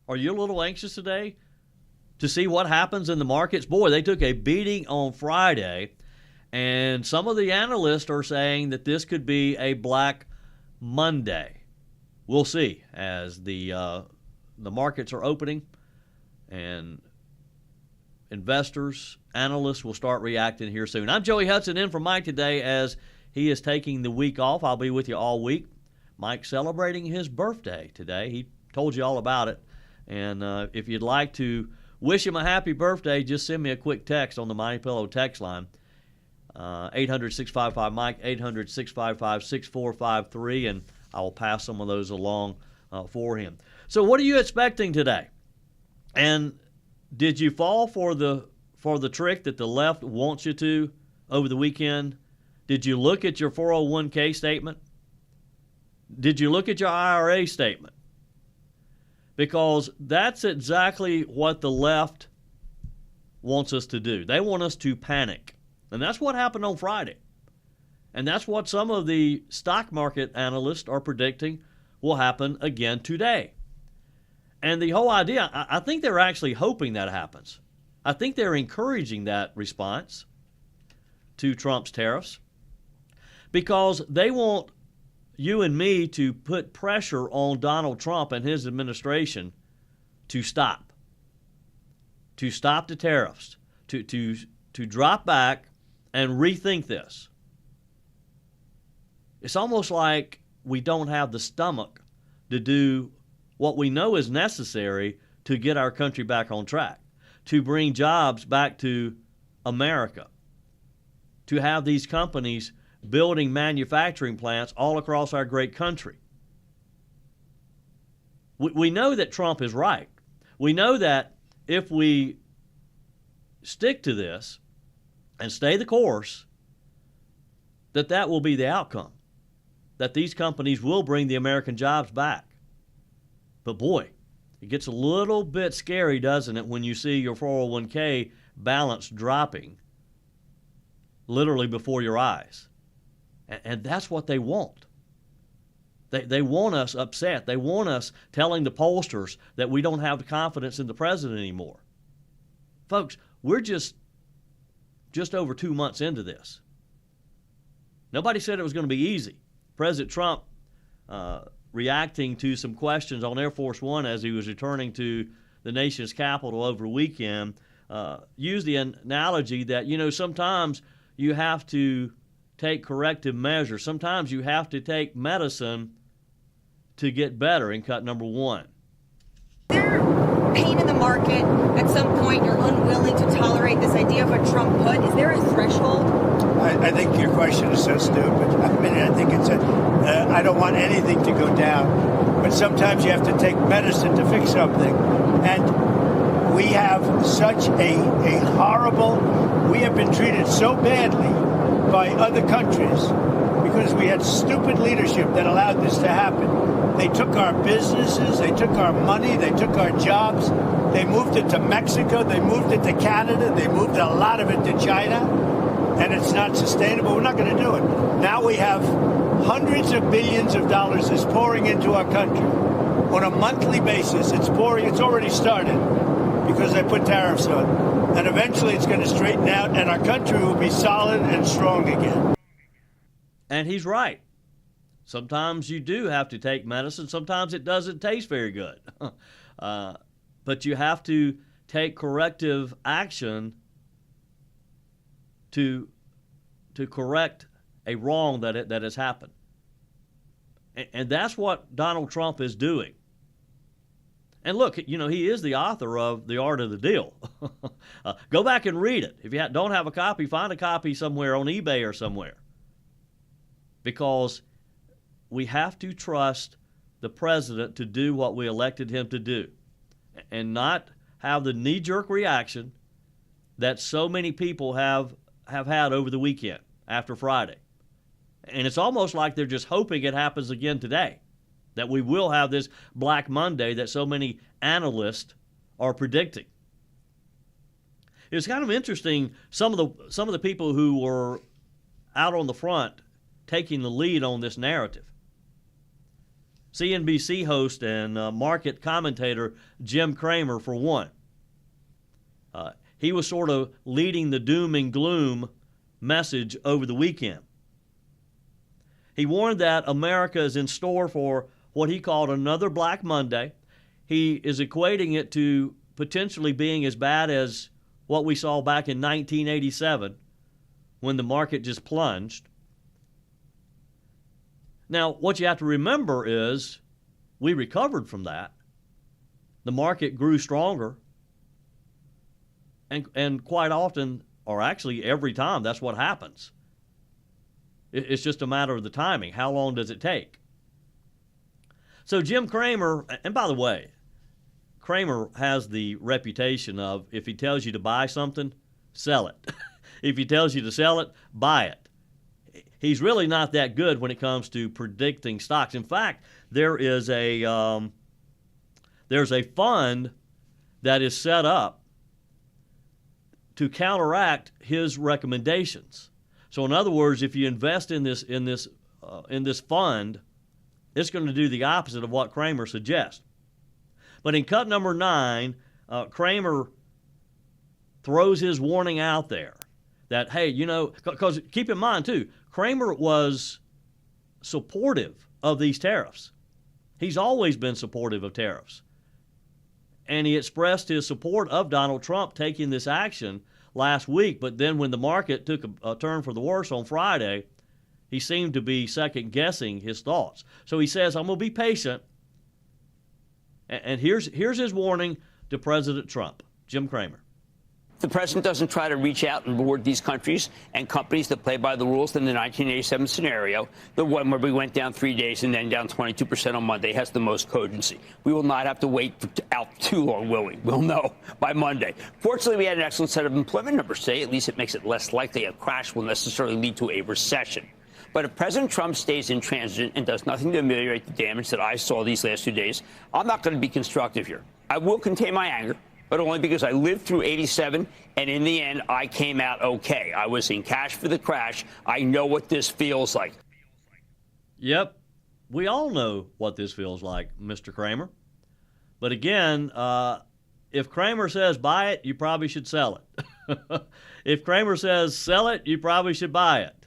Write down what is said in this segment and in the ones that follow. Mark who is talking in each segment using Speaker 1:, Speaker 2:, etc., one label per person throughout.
Speaker 1: Are you a little anxious today to see what happens in the markets? Boy, they took a beating on Friday, and some of the analysts are saying that this could be a Black Monday. We'll see as the markets are opening, and investors, analysts will start reacting here soon. I'm Joey Hudson in for Mike today as he is taking the week off. I'll be with you all week. Mike's celebrating his birthday today. He told you all about it. And if you'd like to wish him a happy birthday, just send me a quick text on the My Pillow text line, 800-655-MIKE, 800-655-6453, and I will pass some of those along for him. So what are you expecting today? And did you fall for the trick that the left wants you to over the weekend? Did you look at your 401k statement? Did you look at your IRA statement? Because that's exactly what the left wants us to do. They want us to panic. And that's what happened on Friday. And that's what some of the stock market analysts are predicting will happen again today. And the whole idea, I think they're actually hoping that happens. I think they're encouraging that response to Trump's tariffs because they want you and me to put pressure on Donald Trump and his administration to stop the tariffs, to drop back and rethink this. It's almost like we don't have the stomach to do what we know is necessary to get our country back on track, to bring jobs back to America, to have these companies building manufacturing plants all across our great country. We know that Trump is right. We know that if we stick to this and stay the course, that will be the outcome, that these companies will bring the American jobs back. But boy, it gets a little bit scary, doesn't it, when you see your 401k balance dropping literally before your eyes. And that's what they want. They want us upset. They want us telling the pollsters that we don't have the confidence in the president anymore. Folks, we're just over 2 months into this. Nobody said it was going to be easy. President Trump, reacting to some questions on Air Force One as he was returning to the nation's capital over the weekend, used the analogy that, sometimes you have to take corrective measures. Sometimes you have to take medicine to get better in cut number one.
Speaker 2: Is there pain in the market? At some point, you're unwilling to tolerate this idea of a Trump put. Is there a threshold?
Speaker 3: I think your question is so stupid. I think it's I don't want anything to go down. But sometimes you have to take medicine to fix something. And we have such a horrible, we have been treated so badly by other countries because we had stupid leadership that allowed this to happen. They took our businesses, they took our money, they took our jobs, they moved it to Mexico, they moved it to Canada, they moved a lot of it to China, and it's not sustainable. We're not going to do it. Now we have hundreds of billions of dollars is pouring into our country on a monthly basis. It's pouring, it's already started because they put tariffs on. And eventually it's going to straighten out and our country will be solid and strong again.
Speaker 1: And he's right. Sometimes you do have to take medicine. Sometimes it doesn't taste very good. But you have to take corrective action to correct a wrong that has happened. And that's what Donald Trump is doing. And look, he is the author of The Art of the Deal. Go back and read it. If you don't have a copy, find a copy somewhere on eBay or somewhere. Because we have to trust the president to do what we elected him to do and not have the knee-jerk reaction that so many people have had over the weekend after Friday. And it's almost like they're just hoping it happens again today, that we will have this Black Monday that so many analysts are predicting. It's kind of interesting, some of the people who were out on the front taking the lead on this narrative. CNBC host and market commentator Jim Cramer, for one. He was sort of leading the doom and gloom message over the weekend. He warned that America is in store for what he called another Black Monday. He is equating it to potentially being as bad as what we saw back in 1987 when the market just plunged. Now, what you have to remember is we recovered from that. The market grew stronger. And quite often, or actually every time, that's what happens. It's just a matter of the timing. How long does it take? So Jim Cramer, and by the way, Cramer has the reputation of if he tells you to buy something, sell it. If he tells you to sell it, buy it. He's really not that good when it comes to predicting stocks. In fact, there's a fund that is set up to counteract his recommendations. So in other words, if you invest in this fund, it's going to do the opposite of what Cramer suggests. But in cut number 9, Cramer throws his warning out there that, hey, because keep in mind too, Cramer was supportive of these tariffs. He's always been supportive of tariffs. And he expressed his support of Donald Trump taking this action last week. But then when the market took a turn for the worse on Friday, he seemed to be second-guessing his thoughts. So he says, I'm going to be patient. And here's his warning to President Trump. Jim Cramer.
Speaker 4: The president doesn't try to reach out and reward these countries and companies that play by the rules in the 1987 scenario, the one where we went down 3 days and then down 22% on Monday, has the most cogency. We will not have to wait out too long, will we? We'll know by Monday. Fortunately, we had an excellent set of employment numbers today. At least it makes it less likely a crash will necessarily lead to a recession. But if President Trump stays intransigent and does nothing to ameliorate the damage that I saw these last 2 days, I'm not going to be constructive here. I will contain my anger, but only because I lived through 87, and in the end, I came out okay. I was in cash for the crash. I know what this feels like.
Speaker 1: Yep, we all know what this feels like, Mr. Cramer. But again, if Cramer says buy it, you probably should sell it. If Cramer says sell it, you probably should buy it.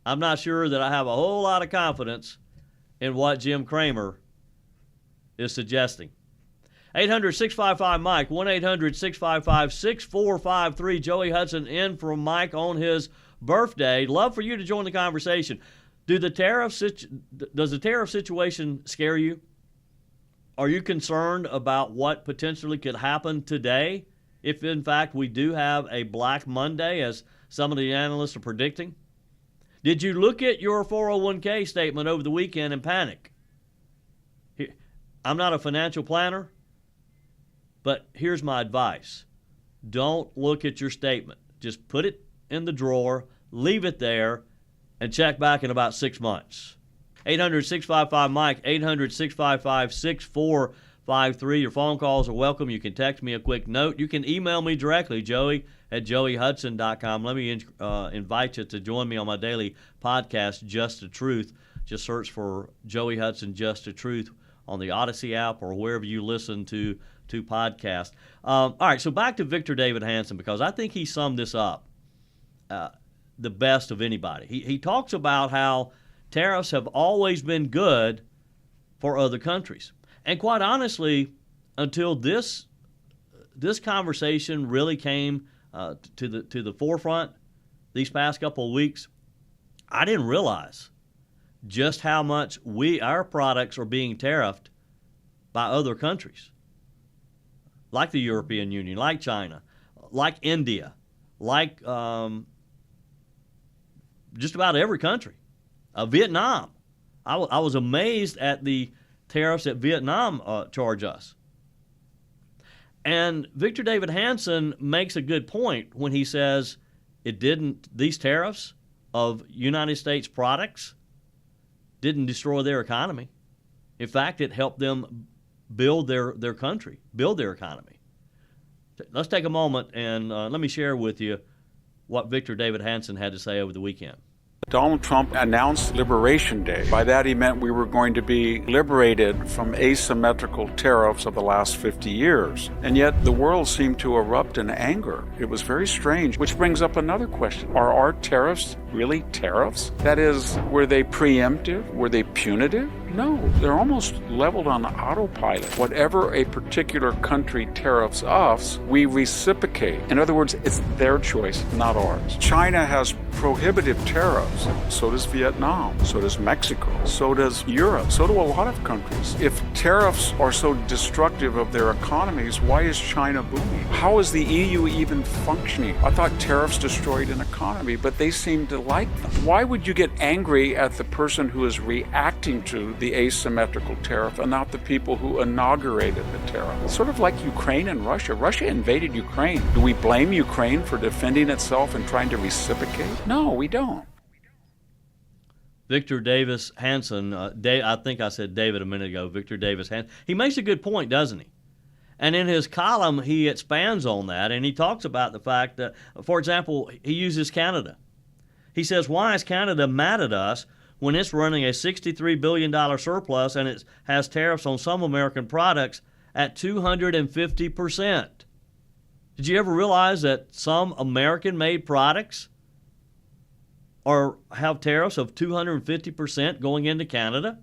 Speaker 1: I'm not sure that I have a whole lot of confidence in what Jim Cramer is suggesting. 800-655-MIKE, 1-800-655-6453. Joey Hudson in for Mike on his birthday. Love for you to join the conversation. Does the tariff situation scare you? Are you concerned about what potentially could happen today if, in fact, we do have a Black Monday, as some of the analysts are predicting? Did you look at your 401k statement over the weekend and panic? I'm not a financial planner, but here's my advice. Don't look at your statement. Just put it in the drawer, leave it there, and check back in about 6 months. 800-655-MIKE, 800-655-6453. Your phone calls are welcome. You can text me a quick note. You can email me directly, joey@joeyhudson.com. Let me invite you to join me on my daily podcast, Just the Truth. Just search for Joey Hudson, Just the Truth, on the Odyssey app or wherever you listen to podcasts. All right, so back to Victor David Hanson, because I think he summed this up the best of anybody. He talks about how tariffs have always been good for other countries. And quite honestly, until this conversation really came to the forefront these past couple of weeks, I didn't realize just how much our products are being tariffed by other countries, like the European Union, like China, like India, like just about every country. Vietnam. I was amazed at the tariffs that Vietnam charge us. And Victor David Hanson makes a good point when he says these tariffs of United States products didn't destroy their economy. In fact, it helped them build their country, build their economy. Let's take a moment and let me share with you what Victor David Hanson had to say over the weekend.
Speaker 5: Donald Trump announced Liberation Day. By that he meant we were going to be liberated from asymmetrical tariffs of the last 50 years. And yet the world seemed to erupt in anger. It was very strange, which brings up another question. Are our tariffs really tariffs? That is, were they preemptive? Were they punitive? No, they're almost leveled on autopilot. Whatever a particular country tariffs us, we reciprocate. In other words, it's their choice, not ours. China has prohibitive tariffs. So does Vietnam. So does Mexico. So does Europe. So do a lot of countries. If tariffs are so destructive of their economies, why is China booming? How is the EU even functioning? I thought tariffs destroyed an economy, but they seem to like them. Why would you get angry at the person who is reacting to the asymmetrical tariff and not the people who inaugurated the tariff? It's sort of like Ukraine and Russia. Russia invaded Ukraine. Do we blame Ukraine for defending itself and trying to reciprocate? No, we don't.
Speaker 1: Victor Davis Hanson, I think I said David a minute ago, Victor Davis Hanson, he makes a good point, doesn't he? And in his column, he expands on that, and he talks about the fact that, for example, he uses Canada. He says, why is Canada mad at us when it's running a $63 billion surplus and it has tariffs on some American products at 250%? Did you ever realize that some American-made products have tariffs of 250% going into Canada?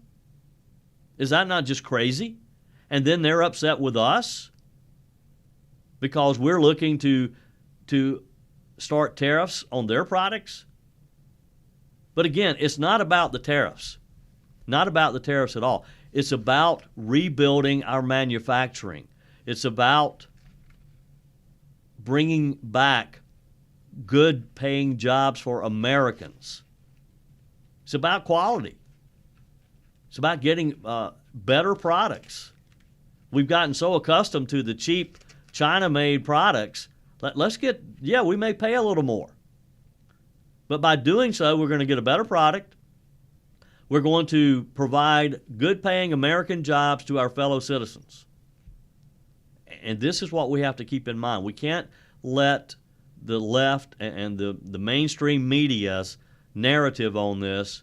Speaker 1: Is that not just crazy? And then they're upset with us because we're looking to start tariffs on their products? But again, it's not about the tariffs. Not about the tariffs at all. It's about rebuilding our manufacturing. It's about bringing back good paying jobs for Americans. It's about quality. It's about getting better products. We've gotten so accustomed to the cheap China-made products. We may pay a little more. But by doing so, we're going to get a better product. We're going to provide good paying American jobs to our fellow citizens. And this is what we have to keep in mind. We can't let the left and the mainstream media's narrative on this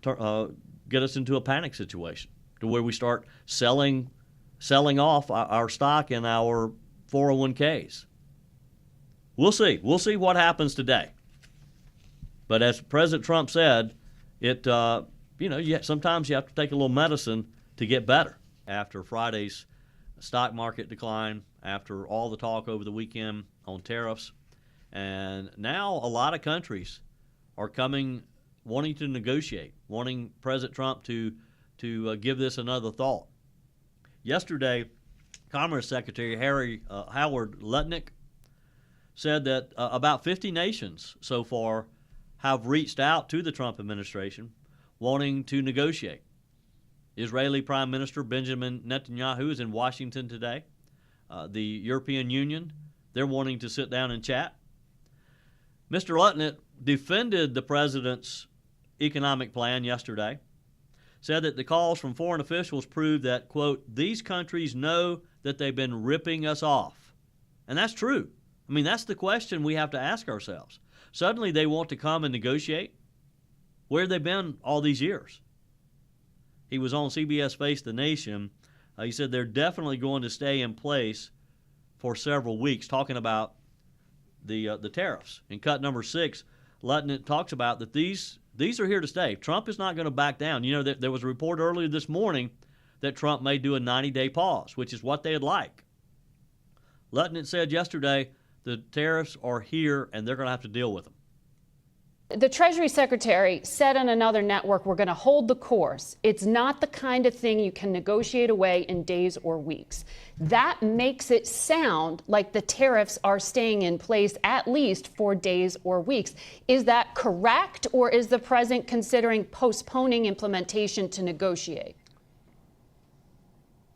Speaker 1: get us into a panic situation to where we start selling off our stock in our 401ks. We'll see. We'll see what happens today. But as President Trump said, sometimes you have to take a little medicine to get better. After Friday's stock market decline, after all the talk over the weekend on tariffs, and now a lot of countries are wanting to negotiate, wanting President Trump to give this another thought. Yesterday, Commerce Secretary Howard Lutnick said that about 50 nations so far have reached out to the Trump administration wanting to negotiate. Israeli Prime Minister Benjamin Netanyahu is in Washington today. The European Union, they're wanting to sit down and chat. Mr. Lutnick defended the president's economic plan yesterday, said that the calls from foreign officials prove that, quote, these countries know that they've been ripping us off. And that's true. I mean, that's the question we have to ask ourselves. Suddenly they want to come and negotiate. Where have they been all these years? He was on CBS Face the Nation. He said they're definitely going to stay in place for several weeks, talking about the tariffs. In cut number 6, Lutnick talks about that these are here to stay. Trump is not going to back down. You know, there was a report earlier this morning that Trump may do a 90-day pause, which is what they'd like. Lutnick said yesterday the tariffs are here and they're going to have to deal with them.
Speaker 6: The Treasury Secretary said on another network, we're going to hold the course. It's not the kind of thing you can negotiate away in days or weeks. That makes it sound like the tariffs are staying in place at least for days or weeks. Is that correct, or is the president considering postponing implementation to negotiate?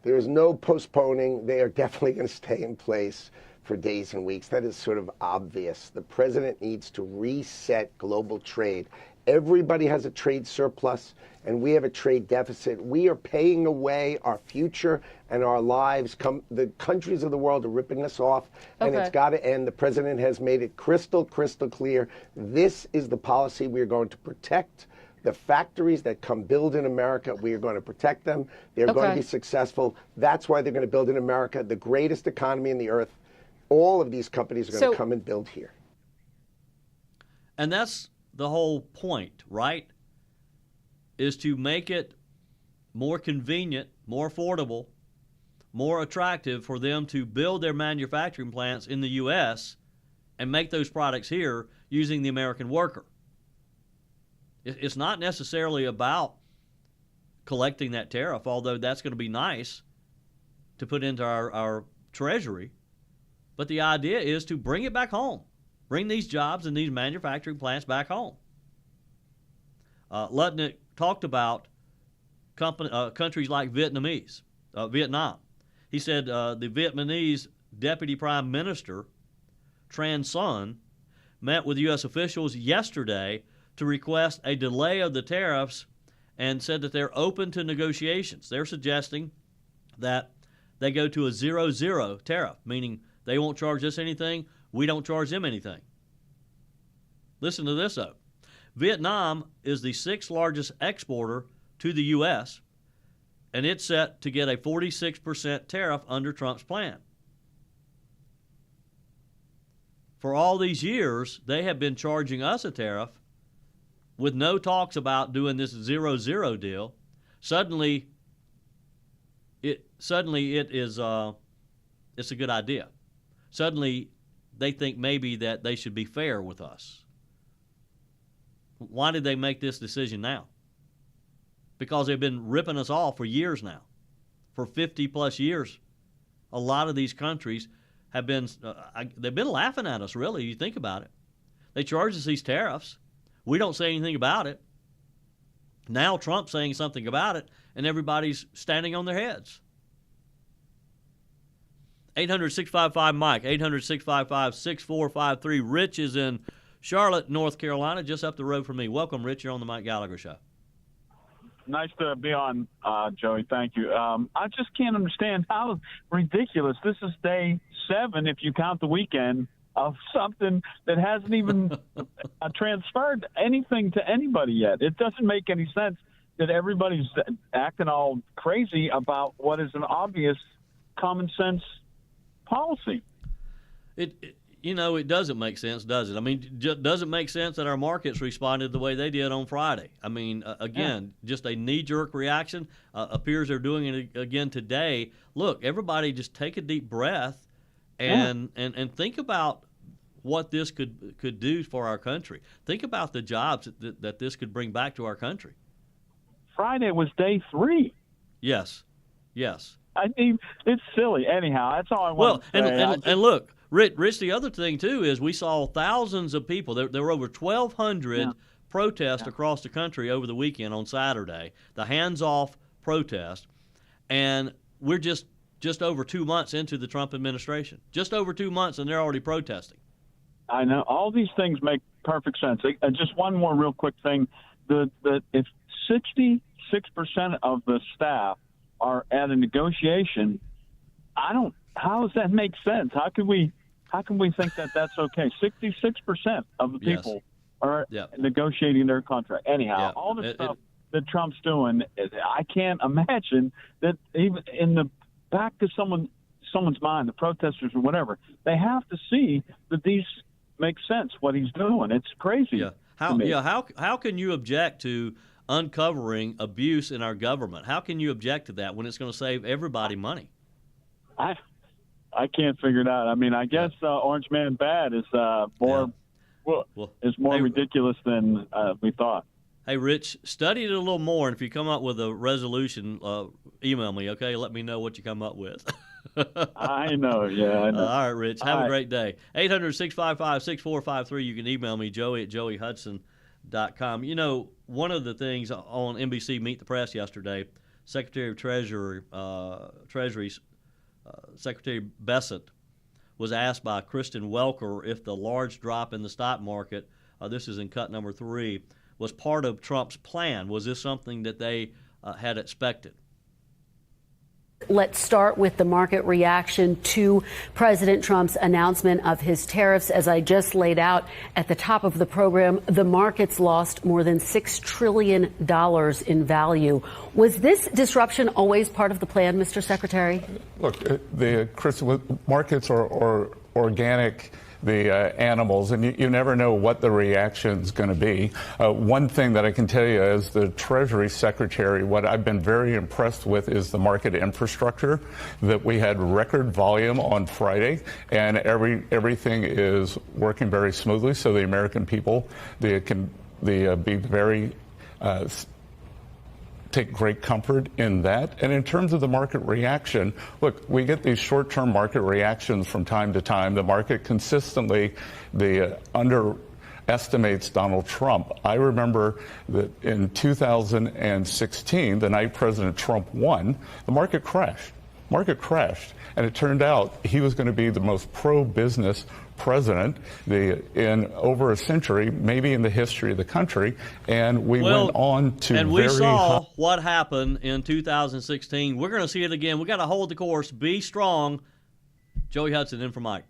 Speaker 7: There is no postponing. They are definitely going to stay in place for days and weeks. That is sort of obvious. The president needs to reset global trade Everybody has a trade surplus, and we have a trade deficit. We are paying away our future and our lives. The countries of the world are ripping us off, and it's got to end. The president has made it crystal clear. This is the policy we are going to protect. The factories that come build in America, we are going to protect them. They're going to be successful. That's why they're going to build in America, the greatest economy in the earth. All of these companies are going to come and build here.
Speaker 1: And that's the whole point, right? Is to make it more convenient, more affordable, more attractive for them to build their manufacturing plants in the U.S. and make those products here using the American worker. It's not necessarily about collecting that tariff, although that's going to be nice to put into our treasury. But the idea is to bring it back home. Bring these jobs and these manufacturing plants back home. Lutnick talked about countries like Vietnam. He said the Vietnamese Deputy Prime Minister, Tran Son, met with U.S. officials yesterday to request a delay of the tariffs and said that they're open to negotiations. They're suggesting that they go to a 0-0 tariff, meaning they won't charge us anything, we don't charge them anything. Listen to this, though. Vietnam is the 6th largest exporter to the U.S., and it's set to get a 46% tariff under Trump's plan. For all these years, they have been charging us a tariff with no talks about doing this 0-0 deal. Suddenly it is it's a good idea. Suddenly they think maybe that they should be fair with us. Why did they make this decision now? Because they've been ripping us off for years now. For 50 plus years, a lot of these countries have been they've been laughing at us, really. You think about it. They charge us these tariffs. We don't say anything about it. Now Trump's saying something about it, and everybody's standing on their heads. 800-655-MIKE, 800-655-6453. Rich is in Charlotte, North Carolina, just up the road from me. Welcome, Rich. You're on the Mike Gallagher Show.
Speaker 8: Nice to be on, Joey. Thank you. I just can't understand how ridiculous. This is day 7, if you count the weekend, of something that hasn't even transferred anything to anybody yet. It doesn't make any sense that everybody's acting all crazy about what is an obvious common sense policy.
Speaker 1: It doesn't make sense, does it? I mean, does it make sense that our markets responded the way they did on Friday? I mean, just a knee-jerk reaction. Appears they're doing it again today. Look, everybody just take a deep breath and think about what this could do for our country. Think about the jobs that this could bring back to our country.
Speaker 8: Friday was day 3.
Speaker 1: Yes.
Speaker 8: I mean, it's silly. Anyhow, that's all I want to say.
Speaker 1: And look, Rich, the other thing, too, is we saw thousands of people. There were over 1,200 protests across the country over the weekend on Saturday, the hands-off protest, and we're just over 2 months into the Trump administration. Just over 2 months, and they're already protesting.
Speaker 8: I know. All these things make perfect sense. Just one more real quick thing. If 66% of the staff are at a negotiation, how does that make sense? How can we think that that's okay? 66% of the people are negotiating their contract. Anyhow, all the stuff that Trump's doing, I can't imagine that even in the back of someone's mind, the protesters or whatever, they have to see that these make sense, what he's doing. It's crazy.
Speaker 1: Yeah. How can you object to uncovering abuse in our government? How can you object to that when it's going to save everybody money?
Speaker 8: I can't figure it out. I mean, I guess Orange Man Bad is more ridiculous than we thought.
Speaker 1: Hey, Rich, study it a little more, and if you come up with a resolution, email me, okay? Let me know what you come up with.
Speaker 8: I know. All
Speaker 1: right, Rich. Have a great day. 800-655-6453. You can email me, joey@joeyhudson.com. You know, one of the things on NBC Meet the Press yesterday, Secretary of Treasury Secretary Bessent was asked by Kristen Welker if the large drop in the stock market, this is in cut number 3, was part of Trump's plan? Was this something that they had expected?
Speaker 9: Let's start with the market reaction to President Trump's announcement of his tariffs. As I just laid out at the top of the program, the markets lost more than $6 trillion in value. Was this disruption always part of the plan, Mr. Secretary?
Speaker 10: Look, Chris, markets are organic, the animals, and you never know what the reaction's going to be. One thing that I can tell you as the Treasury Secretary, what I've been very impressed with is the market infrastructure, that we had record volume on Friday, and everything is working very smoothly, so the American people, they can be very take great comfort in that. And in terms of the market reaction, look, we get these short-term market reactions from time to time. The market consistently underestimates Donald Trump. I remember that in 2016, the night President Trump won, the market crashed. And it turned out he was going to be the most pro-business president in over a century, maybe in the history of the country. And we went on to
Speaker 1: and we saw what happened in 2016. We're going to see it again. We got to hold the course, be strong. Joey Hudson in for Mike.